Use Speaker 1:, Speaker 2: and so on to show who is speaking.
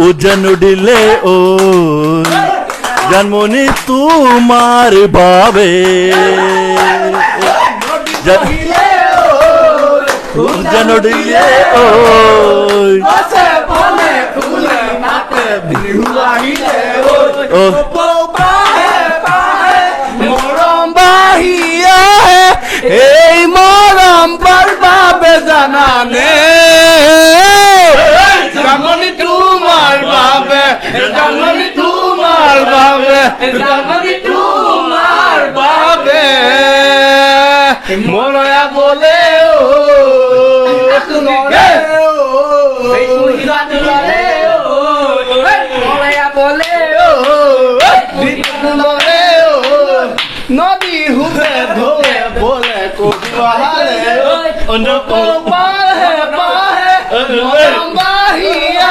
Speaker 1: উজান উডিলে ও জানমনি তোমার ভাবে উজান উডিলে ও ও
Speaker 2: মরম বাহিয়া এই মরম পারবে জানানে জানমনি তোমার ভাবে জানমনি তোমার ভাবে জানমনি তোমার ভাবে মরয়া বলে ও নদী হুবে ধোয়ে বলে কোহারে